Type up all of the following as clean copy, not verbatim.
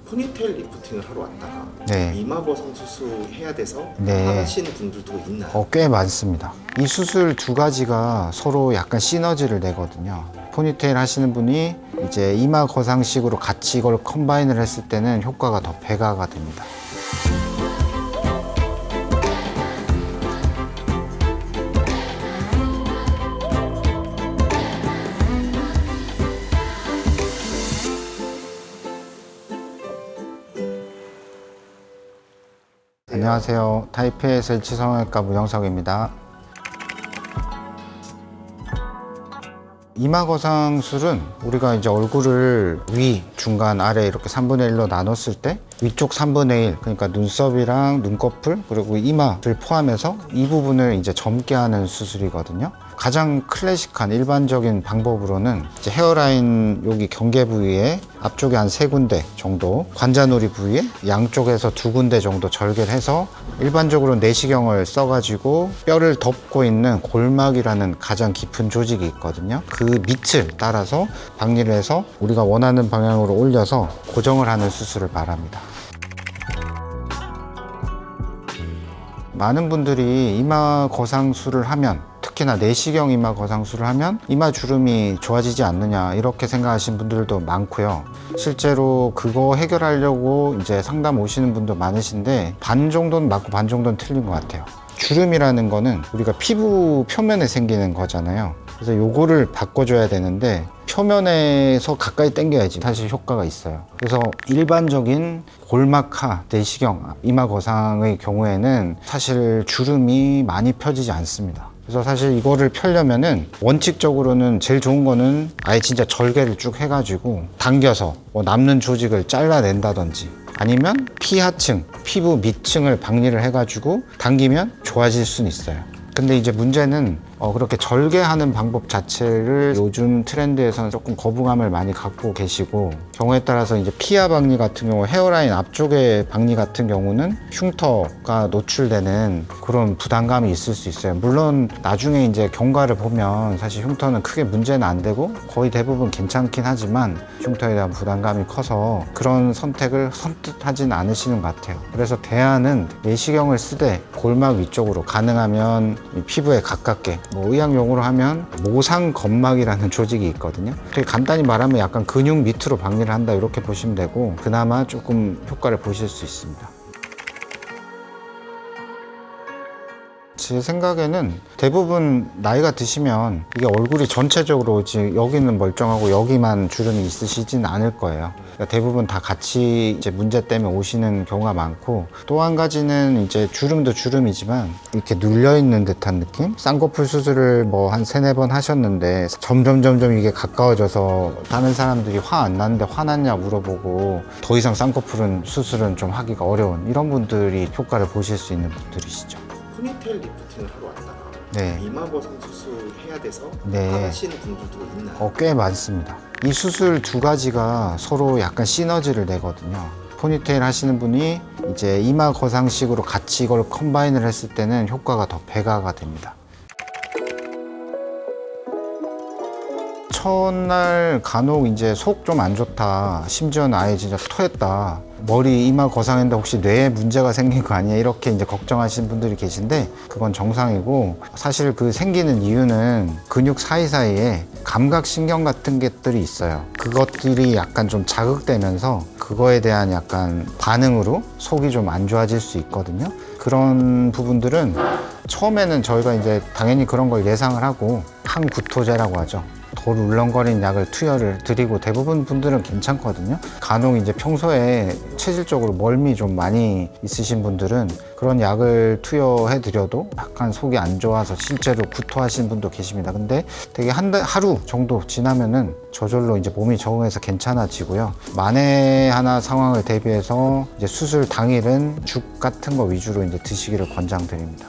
포니테일 리프팅을 하러 왔다가 네. 이마 거상 수술 해야 돼서 네. 하시는 분들도 있나요? 꽤 많습니다. 이 수술 두 가지가 서로 약간 시너지를 내거든요. 포니테일 하시는 분이 이제 이마 거상식으로 같이 이걸 컴바인을 했을 때는 효과가 더 배가가 됩니다. 안녕하세요. 타이페이에서 일치성형외과 문영석입니다. 이마 거상술은 우리가 이제 얼굴을 위, 중간, 아래 이렇게 3분의 1로 나눴을 때 위쪽 3분의 1, 그러니까 눈썹이랑 눈꺼풀 그리고 이마를 포함해서 이 부분을 이제 젊게 하는 수술이거든요. 가장 클래식한 일반적인 방법으로는 이제 헤어라인 여기 경계 부위에 앞쪽에 한 3군데 정도, 관자놀이 부위에 양쪽에서 2군데 정도 절개를 해서 일반적으로 내시경을 써가지고 뼈를 덮고 있는 골막이라는 가장 깊은 조직이 있거든요. 그 밑을 따라서 박리를 해서 우리가 원하는 방향으로 올려서 고정을 하는 수술을 말합니다. 많은 분들이 이마 거상술을 하면, 특히나 내시경 이마 거상술을 하면 이마 주름이 좋아지지 않느냐 이렇게 생각하시는 분들도 많고요. 실제로 그거 해결하려고 이제 상담 오시는 분도 많으신데 반 정도는 맞고 반 정도는 틀린 것 같아요. 주름이라는 거는 우리가 피부 표면에 생기는 거잖아요. 그래서 요거를 바꿔줘야 되는데 표면에서 가까이 당겨야지 사실 효과가 있어요. 그래서 일반적인 골막하, 내시경, 이마 거상의 경우에는 사실 주름이 많이 펴지지 않습니다. 그래서 사실 이거를 펴려면은 원칙적으로는 제일 좋은 거는 아예 진짜 절개를 쭉 해가지고 당겨서 뭐 남는 조직을 잘라낸다든지 아니면 피하층, 피부 밑층을 박리를 해가지고 당기면 좋아질 수는 있어요. 근데 이제 문제는 그렇게 절개하는 방법 자체를 요즘 트렌드에서는 조금 거부감을 많이 갖고 계시고, 경우에 따라서 이제 피하 박리 같은 경우, 헤어라인 앞쪽의 박리 같은 경우는 흉터가 노출되는 그런 부담감이 있을 수 있어요. 물론 나중에 이제 경과를 보면 사실 흉터는 크게 문제는 안 되고 거의 대부분 괜찮긴 하지만 흉터에 대한 부담감이 커서 그런 선택을 선뜻하진 않으시는 것 같아요. 그래서 대안은 내시경을 쓰되 골막 위쪽으로, 가능하면 피부에 가깝게, 뭐 의학용어로 하면 모상건막이라는 조직이 있거든요. 되게 간단히 말하면 약간 근육 밑으로 박리를 한다 이렇게 보시면 되고, 그나마 조금 효과를 보실 수 있습니다. 제 생각에는 대부분 나이가 드시면 이게 얼굴이 전체적으로 여기는 멀쩡하고 여기만 주름이 있으시진 않을 거예요. 그러니까 대부분 다 같이 이제 문제 때문에 오시는 경우가 많고, 또 한 가지는 이제 주름도 주름이지만 이렇게 눌려있는 듯한 느낌? 쌍꺼풀 수술을 뭐 한 3-4번 하셨는데 점점 이게 가까워져서 다른 사람들이 화 안 났는데 화났냐 물어보고 더 이상 쌍꺼풀은 수술은 좀 하기가 어려운 이런 분들이 효과를 보실 수 있는 분들이시죠. 포니테일 리프팅을 하러 왔다가 네. 이마 거상 수술 해야 돼서 네. 하시는 분들도 있나요? 꽤 많습니다. 이 수술 두 가지가 서로 약간 시너지를 내거든요. 포니테일 하시는 분이 이제 이마 거상식으로 같이 이걸 컴바인을 했을 때는 효과가 더 배가가 됩니다. 첫날 간혹 이제 속 좀 안 좋다, 심지어는 아예 진짜 토했다, 머리 이마 거상했는데 혹시 뇌에 문제가 생긴 거 아니야 이렇게 이제 걱정하시는 분들이 계신데, 그건 정상이고, 사실 그 생기는 이유는 근육 사이사이에 감각신경 같은 것들이 있어요. 그것들이 약간 좀 자극되면서 그거에 대한 약간 반응으로 속이 좀 안 좋아질 수 있거든요. 그런 부분들은 처음에는 저희가 이제 당연히 그런 걸 예상을 하고 항구토제라고 하죠. 덜 울렁거리는 약을 투여를 드리고, 대부분 분들은 괜찮거든요. 간혹 이제 평소에 체질적으로 멀미 좀 많이 있으신 분들은 그런 약을 투여해 드려도 약간 속이 안 좋아서 실제로 구토하시는 분도 계십니다. 근데 되게 하루 정도 지나면은 저절로 이제 몸이 적응해서 괜찮아지고요. 만에 하나 상황을 대비해서 이제 수술 당일은 죽 같은 거 위주로 이제 드시기를 권장드립니다.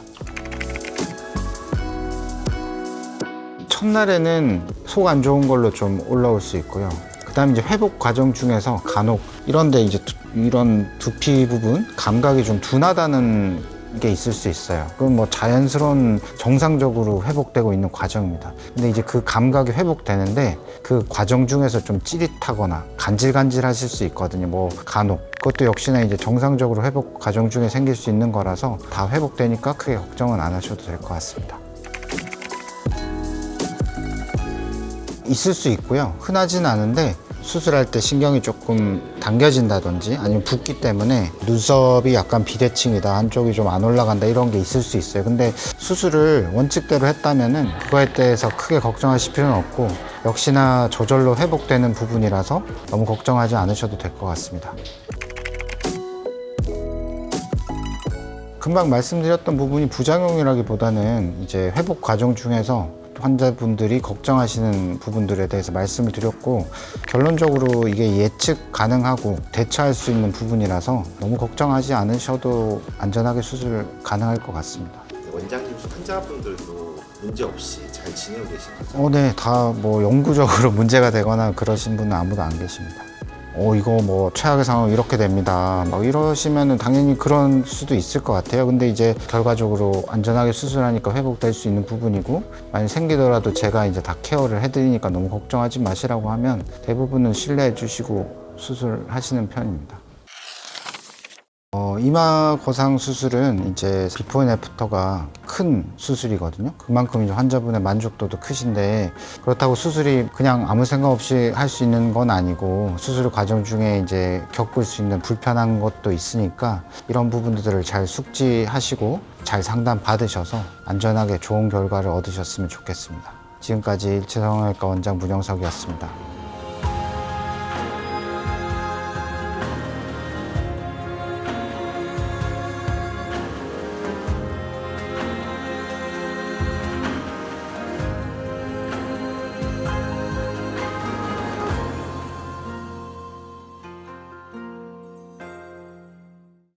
첫날에는 속 안 좋은 걸로 좀 올라올 수 있고요. 그 다음에 이제 회복 과정 중에서 간혹 이런데 이제 이런 두피 부분 감각이 좀 둔하다는 게 있을 수 있어요. 그건 뭐 자연스러운 정상적으로 회복되고 있는 과정입니다. 근데 이제 그 감각이 회복되는데 그 과정 중에서 좀 찌릿하거나 간질간질하실 수 있거든요. 뭐 간혹. 그것도 역시나 이제 정상적으로 회복 과정 중에 생길 수 있는 거라서 다 회복되니까 크게 걱정은 안 하셔도 될 것 같습니다. 있을 수 있고요. 흔하진 않은데 수술할 때 신경이 조금 당겨진다든지 아니면 붓기 때문에 눈썹이 약간 비대칭이다, 한쪽이 좀 안 올라간다, 이런 게 있을 수 있어요. 근데 수술을 원칙대로 했다면은 그거에 대해서 크게 걱정하실 필요는 없고, 역시나 저절로 회복되는 부분이라서 너무 걱정하지 않으셔도 될 것 같습니다. 금방 말씀드렸던 부분이 부작용이라기보다는 이제 회복 과정 중에서 환자분들이 걱정하시는 부분들에 대해서 말씀을 드렸고, 결론적으로 이게 예측 가능하고 대처할 수 있는 부분이라서 너무 걱정하지 않으셔도 안전하게 수술 가능할 것 같습니다. 원장님 환자분들도 문제 없이 잘 지내고 계신가요? 네, 다 뭐 영구적으로 문제가 되거나 그러신 분은 아무도 안 계십니다. 이거 뭐 최악의 상황 이렇게 됩니다, 막 이러시면은 당연히 그런 수도 있을 것 같아요. 근데 이제 결과적으로 안전하게 수술하니까 회복될 수 있는 부분이고, 만약 생기더라도 제가 이제 다 케어를 해드리니까 너무 걱정하지 마시라고 하면 대부분은 신뢰해 주시고 수술하시는 편입니다. 이마 거상 수술은 이제 비포 앤 애프터가 큰 수술이거든요. 그만큼 이제 환자분의 만족도도 크신데, 그렇다고 수술이 그냥 아무 생각 없이 할 수 있는 건 아니고 수술 과정 중에 이제 겪을 수 있는 불편한 것도 있으니까 이런 부분들을 잘 숙지하시고 잘 상담 받으셔서 안전하게 좋은 결과를 얻으셨으면 좋겠습니다. 지금까지 일체성형외과 원장 문영석이었습니다.